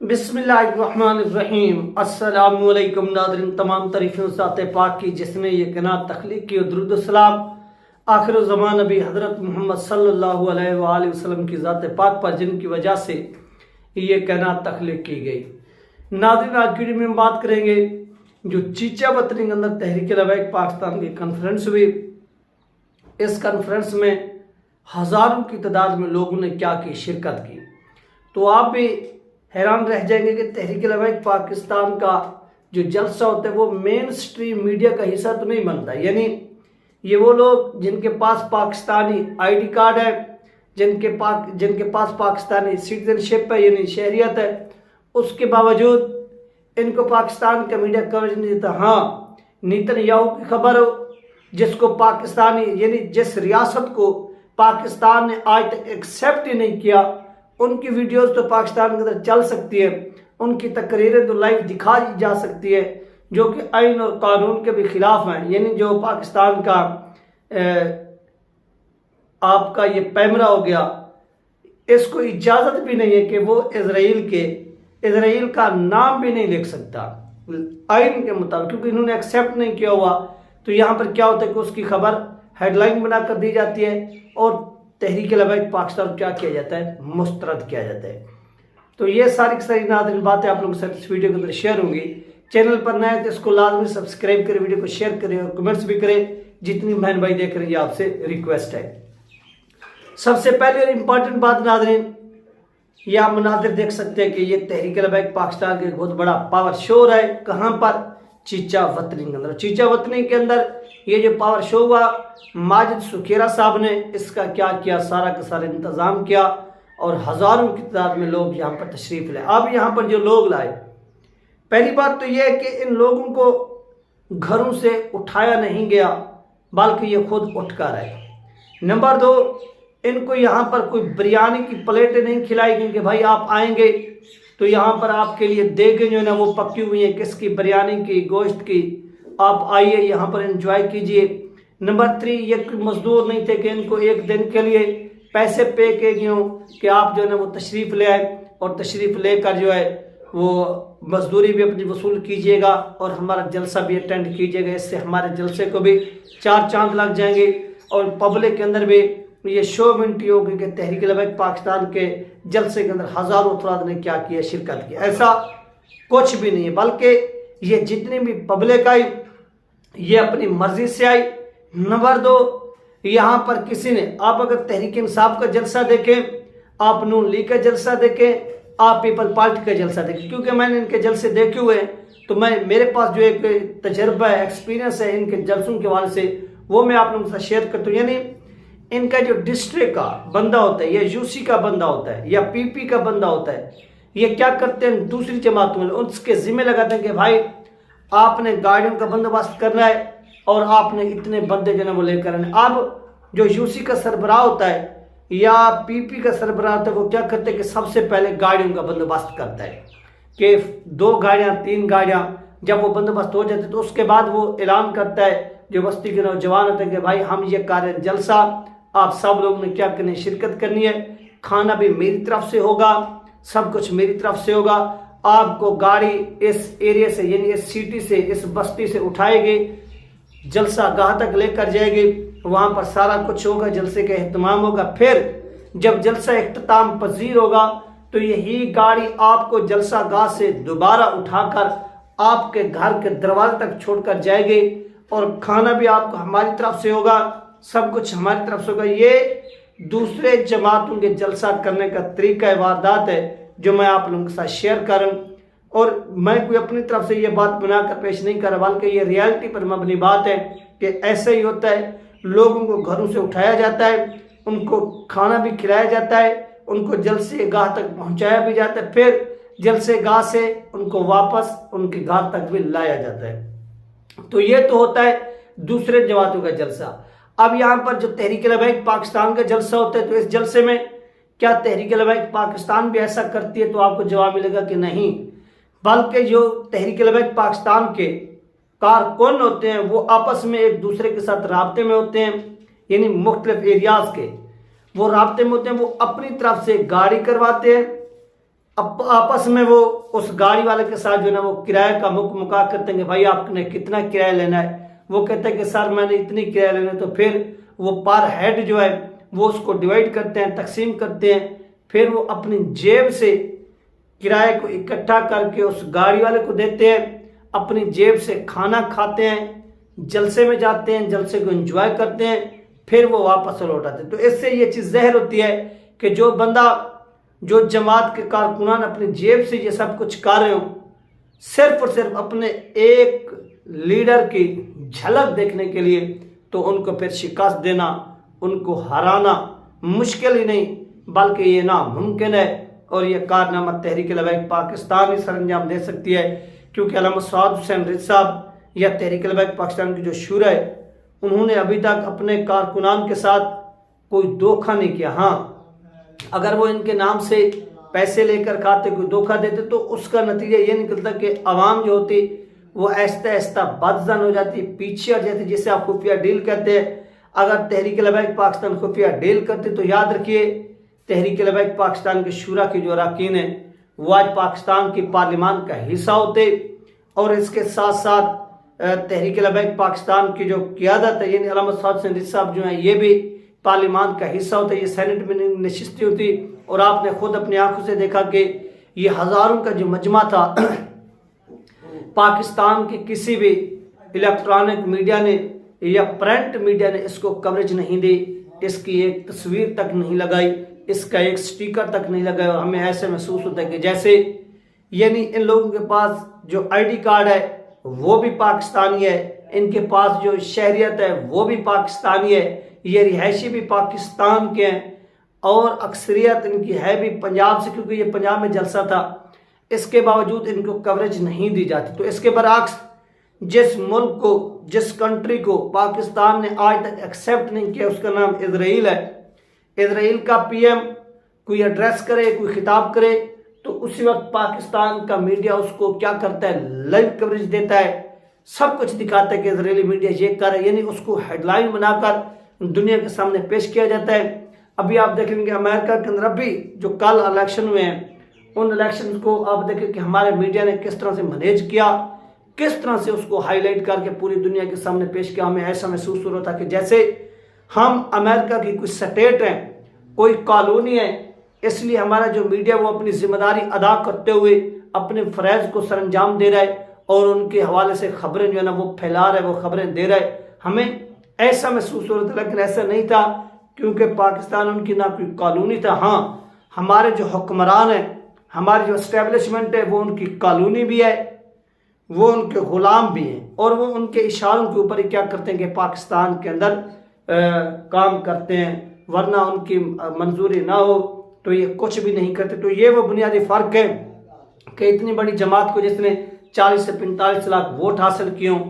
बिस्मिल्लाहिर्रहमानिर्रहीम। अस्सलामुअलैकुम नाज़रीन, तमाम तारीफ़ें ज़ात पाक की जिसने ये कायनात तख्लीक की और दुरूद सलाम आखिर ज़मान नबी हज़रत मोहम्मद सल्लल्लाहु अलैहि वसल्लम की ज़ात पाक पर जिनकी वजह से ये कायनात तख्लीक की गई। नाज़रीन, आज की वीडियो में हम बात करेंगे जो चीचा वतनी के अंदर तहरीक लबैक पाकिस्तान की कॉन्फ्रेंस हुई। इस कॉन्फ्रेंस में हज़ारों की तादाद में लोगों ने क्या की, शिरकत की। तो आप भी हैरान रह जाएंगे कि तहरीक लबैक पाकिस्तान का जो जलसा होता है वो मेन स्ट्रीम मीडिया का हिस्सा तो नहीं बनता। यानी ये वो लोग जिनके पास पाकिस्तानी आईडी कार्ड है, जिनके पास पाकिस्तानी सिटीजनशिप है यानी शहरियत है, उसके बावजूद इनको पाकिस्तान का मीडिया कवरेज नहीं देता। हाँ, नेतन्याहू की खबर हो, जिसको पाकिस्तानी यानी जिस रियासत को पाकिस्तान ने आज तक एक्सेप्ट ही नहीं किया, उनकी वीडियोस तो पाकिस्तान के अंदर चल सकती है, उनकी तकरीरें तो लाइव दिखाई जा सकती है, जो कि आइन और कानून के भी खिलाफ हैं। यानी जो पाकिस्तान का आपका ये पैमरा हो गया, इसको इजाज़त भी नहीं है कि वो इजराइल का नाम भी नहीं लिख सकता आइन के मुताबिक, क्योंकि इन्होंने एक्सेप्ट नहीं किया हुआ। तो यहाँ पर क्या होता है कि उसकी खबर हेडलाइन बनाकर दी जाती है और तहरीक लबैक पाकिस्तान क्या किया जाता है, मुस्तरद किया जाता है। तो ये सारी की सारी नाज़रीन बातें आप लोगों के साथ इस वीडियो के अंदर शेयर होंगी। चैनल पर नए तो इसको लाजमी सब्सक्राइब करें, वीडियो को शेयर करें और कमेंट्स भी करें। जितनी बहन भाई देख रहे हैं आपसे रिक्वेस्ट है। सबसे पहले और इम्पॉर्टेंट बात नाज़रीन, ये आप मनाजिर देख सकते हैं कि ये तहरीक लबैक पाकिस्तान के बहुत बड़ा पावर शो है। कहाँ पर? चीचा वतनी के अंदर। चीचा वतनी के अंदर ये जो पावर शो हुआ, माजिद सुखेरा साहब ने इसका क्या किया, सारा का सारा इंतज़ाम किया और हज़ारों की तादाद में लोग यहाँ पर तशरीफ़ लाए। अब यहाँ पर जो लोग लाए, पहली बात तो यह है कि इन लोगों को घरों से उठाया नहीं गया, बल्कि ये खुद उठ कर आए। नंबर 2, इनको यहाँ पर कोई बिरयानी की प्लेटें नहीं खिलाई गई कि भाई आप आएंगे तो यहाँ पर आपके लिए देगे जो है ना वो पकी हुई है, किसकी, बिरयानी की, गोश्त की, आप आइए यहाँ पर एंजॉय कीजिए। नंबर 3, ये मजदूर नहीं थे कि इनको एक दिन के लिए पैसे पे के गए हों कि आप जो है ना वो तशरीफ़ ले आए और तशरीफ़ लेकर जो है वो मजदूरी भी अपनी वसूल कीजिएगा और हमारा जलसा भी अटेंड कीजिएगा। इससे हमारे जलसे को भी 4 चांद लग जाएंगे और पब्लिक के अंदर भी ये शो मिनटी होगी कि तहरीक लबैक पाकिस्तान के जलसे के अंदर हज़ारों अफराद ने क्या किया, शिरकत की। ऐसा कुछ भी नहीं है, बल्कि ये जितनी भी पब्लिक आई ये अपनी मर्जी से आई। नंबर 2, यहाँ पर किसी ने, आप अगर तहरीक इंसाफ का जलसा देखें, आप नून लीग का जलसा देखें, आप पीपल पार्टी का जलसा देखें, क्योंकि मैंने इनके जलसे देखे हुए हैं तो मेरे पास जो एक तजर्बा है, एक्सपीरियंस है इनके जलसों के हवाले से, वो मैं आप लोगों के साथ शेयर करता हूँ। यानी इनका जो डिस्ट्रिक्ट का बंदा होता है या यूसी का बंदा होता है या पीपी का बंदा होता है, ये क्या करते हैं, दूसरी जमातों में उसके जिम्मे लगाते हैं कि भाई आपने गाड़ियों का बंदोबस्त करना है और आपने इतने बंदे जो है वो लेकर आने। अब जो यूसी का सरबराह होता है या पीपी का सरबराह होता है, वो क्या करते हैं कि सबसे पहले गाड़ियों का बंदोबस्त करता है कि 2 गाड़ियाँ 3 गाड़ियाँ जब वो बंदोबस्त हो जाते तो उसके बाद वो ऐलान करता है जो बस्ती के नौजवान होते हैं कि भाई हम ये कार्य जलसा आप सब लोगों ने क्या करनी, शिरकत करनी है, खाना भी मेरी तरफ से होगा, सब कुछ मेरी तरफ से होगा। आपको गाड़ी इस एरिया से यानी इस सिटी से, इस बस्ती से उठाएगी, जलसा गाह तक लेकर जाएगी, वहाँ पर सारा कुछ होगा, जलसे का एहतमाम होगा। फिर जब जलसा इख्तिताम पजीर होगा तो यही गाड़ी आपको जलसा गाह से दोबारा उठाकर आपके घर के दरवाजे तक छोड़कर जाएगी और खाना भी आपको हमारी तरफ से होगा, सब कुछ हमारी तरफ से होगा। ये दूसरे जमातों के जलसा करने का तरीका वारदात है जो मैं आप लोगों के साथ शेयर कर रहा हूँ। और मैं कोई अपनी तरफ से ये बात बनाकर पेश नहीं कर रहा, बल्कि ये रियलिटी पर मबनी बात है कि ऐसे ही होता है। लोगों को घरों से उठाया जाता है, उनको खाना भी खिलाया जाता है, उनको जलसे गाह तक पहुँचाया भी जाता है, फिर जलसे गाह से उनको वापस उनके गाह तक भी लाया जाता है। तो ये तो होता है दूसरे जमातों का जलसा। अब यहाँ पर जो तहरीक लबैक पाकिस्तान का जलसा होता है, तो इस जलसे में क्या तहरीक लबैक पाकिस्तान भी ऐसा करती है? तो आपको जवाब मिलेगा कि नहीं, बल्कि जो तहरीक लबैक पाकिस्तान के कारकुन होते हैं वो आपस में एक दूसरे के साथ राब्ते में होते हैं, यानी मुख्तलिफ एरियाज के वो राब्ते में होते हैं। वो अपनी तरफ से गाड़ी करवाते हैं, आपस में वो उस गाड़ी वाले के साथ जो है ना वो किराए का मुका करते हैं कि भाई आपने कितना किराया लेना है। वो कहते हैं कि सर मैंने इतनी किराया लेना है। तो फिर वो पर हेड जो है वो उसको डिवाइड करते हैं, तकसीम करते हैं। फिर वो अपनी जेब से किराए को इकट्ठा करके उस गाड़ी वाले को देते हैं, अपनी जेब से खाना खाते हैं, जलसे में जाते हैं, जलसे को एंजॉय करते हैं, फिर वो वापस लौटाते हैं। तो इससे ये चीज़ ज़ाहिर होती है कि जो बंदा, जो जमात के कारकुनान अपनी जेब से ये सब कुछ कर रहे हो, सिर्फ और सिर्फ अपने एक लीडर की झलक देखने के लिए, तो उनको फिर शिकस्त देना, उनको हराना मुश्किल ही नहीं बल्कि ये नामुमकिन है। और ये कारनामा तहरीक लबैक पाकिस्तान ही सरअंजाम दे सकती है, क्योंकि अल्लामा सआद हुसैन रिज़ साहब या तहरीक लबैक पाकिस्तान की जो शूरा है, उन्होंने अभी तक अपने कारकुनान के साथ कोई धोखा नहीं किया। हाँ, अगर वो इनके नाम से पैसे लेकर खाते, कोई धोखा देते, तो उसका नतीजा ये निकलता कि अवाम जो होती वो आहिस्ता आहिस्ता बदजन हो जाती, पीछे हट जाती, जिसे आप खुफिया डील कहते हैं। अगर तहरीक लबैक पाकिस्तान खुफिया डील करते तो याद रखिए तहरीक लबैक पाकिस्तान के शूरा के जो अरकान हैं वो आज पाकिस्तान की पार्लियामान का हिस्सा होते, और इसके साथ साथ तहरीक लबैक पाकिस्तान की जो क़ियादत है यानी अल्लामा सआद हुसैन रिज़ साहब जो हैं ये भी पार्लियामान का हिस्सा होता है। ये सेनेट में नशिस्तें होती, और आपने खुद अपनी आंखों से देखा कि ये हज़ारों का जो मजमा था, पाकिस्तान के किसी भी इलेक्ट्रॉनिक मीडिया ने या प्रिंट मीडिया ने इसको कवरेज नहीं दी, इसकी एक तस्वीर तक नहीं लगाई, इसका एक स्टिकर तक नहीं लगाया। और हमें ऐसे महसूस होता है कि जैसे यानी इन लोगों के पास जो आईडी कार्ड है वो भी पाकिस्तानी है, इनके पास जो शहरियत है वो भी पाकिस्तानी है, ये रिहायशी भी पाकिस्तान के हैं, और अक्सरियत इनकी है भी पंजाब से, क्योंकि ये पंजाब में जलसा था। इसके बावजूद इनको कवरेज नहीं दी जाती। तो इसके बरअक्स जिस मुल्क को, जिस कंट्री को पाकिस्तान ने आज तक एक्सेप्ट नहीं किया, उसका नाम इजराइल है। इजराइल का पीएम कोई एड्रेस करे, कोई खिताब करे, तो उसी वक्त पाकिस्तान का मीडिया उसको क्या करता है, लाइव कवरेज देता है, सब कुछ दिखाता है कि इजरायली मीडिया ये कर है, यानी उसको हेडलाइन बनाकर दुनिया के सामने पेश किया जाता है। अभी आप देखेंगे अमेरिका के अंदर अभी जो कल इलेक्शन हुए हैं, उन इलेक्शन को आप देखें कि हमारे मीडिया ने किस तरह से मैनेज किया, किस तरह से उसको हाईलाइट करके पूरी दुनिया के सामने पेश किया। हमें ऐसा महसूस हो रहा था कि जैसे हम अमेरिका की कोई स्टेट हैं, कोई कॉलोनी है, इसलिए हमारा जो मीडिया वो अपनी जिम्मेदारी अदा करते हुए अपने फ़रज़ को सरअंजाम दे रहा है, और उनके हवाले से खबरें जो है ना वो फैला रहा है, वो खबरें दे रहा है। हमें ऐसा महसूस हो रहा था, लेकिन ऐसा नहीं था, क्योंकि पाकिस्तान उनकी ना कोई कॉलोनी था। हाँ, हमारे जो हुक्मरान हैं, हमारी जो इस्टेब्लिशमेंट है वो उनकी कॉलोनी भी है, वो उनके ग़ुलाम भी हैं, और वो उनके इशारों के ऊपर ही क्या करते हैं कि पाकिस्तान के अंदर काम करते हैं, वरना उनकी मंजूरी ना हो तो ये कुछ भी नहीं करते। तो ये वो बुनियादी फ़र्क है कि इतनी बड़ी जमात को जिसने 40 से 45 लाख वोट हासिल किए हों,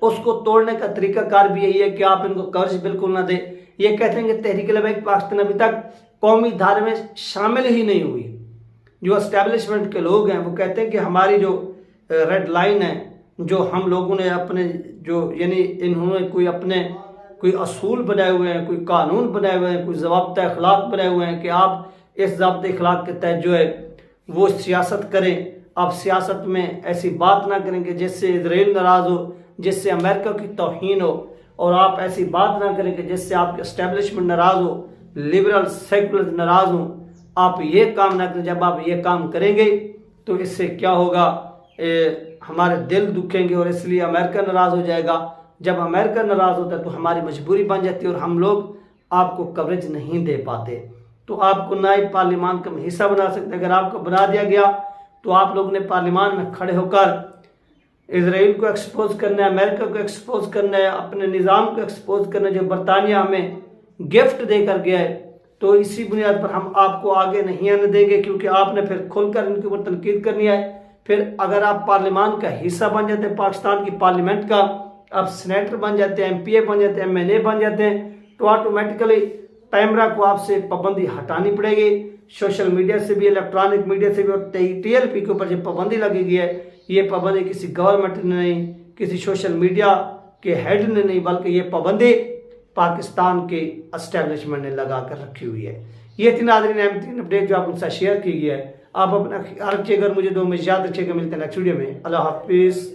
उसको तोड़ने का तरीकाकार भी यही है कि आप इनको कवरेज बिल्कुल ना दें। ये कहते हैं कि तहरीक लबैक पाकिस्तान अभी तक कौमी धारे में शामिल ही नहीं हुई। जो एस्टेब्लिशमेंट के लोग हैं वो कहते हैं कि हमारी जो रेड लाइन है, जो हम लोगों ने अपने जो यानी इन्होंने कोई अपने कोई असूल बनाए हुए हैं, कोई कानून बनाए हुए हैं, कोई ज़वाब्ता अखलाक बनाए हुए हैं कि आप इस ज़वाब्ते अखलाक के तहत जो है वो सियासत करें। आप सियासत में ऐसी बात ना करें कि जिससे इजराइल नाराज़ हो, जिससे अमेरिका की तौहीन हो, और आप ऐसी बात ना करें कि जिससे आपके एस्टेब्लिशमेंट नाराज़ हो, लिबरल सेकुलर नाराज़ हो। आप ये काम ना करें। जब आप ये काम करेंगे तो इससे क्या होगा, हमारे दिल दुखेंगे, और इसलिए अमेरिका नाराज़ हो जाएगा। जब अमेरिका नाराज़ होता है तो हमारी मजबूरी बन जाती है, और हम लोग आपको कवरेज नहीं दे पाते। तो आपको ना ही पार्लियामान का हिस्सा बना सकते। अगर आपको बना दिया गया तो आप लोगों ने पार्लियामान में खड़े होकर इजराइल को एक्सपोज करना है, अमेरिका को एक्सपोज करना है, अपने निज़ाम को एक्सपोज करना है जो बरतानिया हमें गिफ्ट देकर गया है। तो इसी बुनियाद पर हम आपको आगे नहीं आने देंगे, क्योंकि आपने फिर खुलकर इनके ऊपर तनकीद करनी है। फिर अगर आप पार्लियामान का हिस्सा बन जाते हैं, पाकिस्तान की पार्लियामेंट का, आप सीनेटर बन जाते हैं, MPA बन जाते हैं, MNA बन जाते हैं, तो ऑटोमेटिकली पैमरा को आपसे पाबंदी हटानी पड़ेगी। सोशल मीडिया से भी, इलेक्ट्रॉनिक मीडिया से भी, और TLP के ऊपर जो पाबंदी लगी गई है, ये पाबंदी किसी गवर्नमेंट ने नहीं, किसी सोशल मीडिया के हेड ने नहीं, बल्कि ये पाबंदी पाकिस्तान के एस्टेब्लिशमेंट ने लगा कर रखी हुई है। ये थी नाज़रीन अहम तीन अपडेट जो आपके साथ शेयर की गई है। आप अपना ख्याल रखिएगा, मुझे दो में याद रखिएगा। मिलते हैं नेक्स्ट वीडियो में। अल्लाह हाफिज़।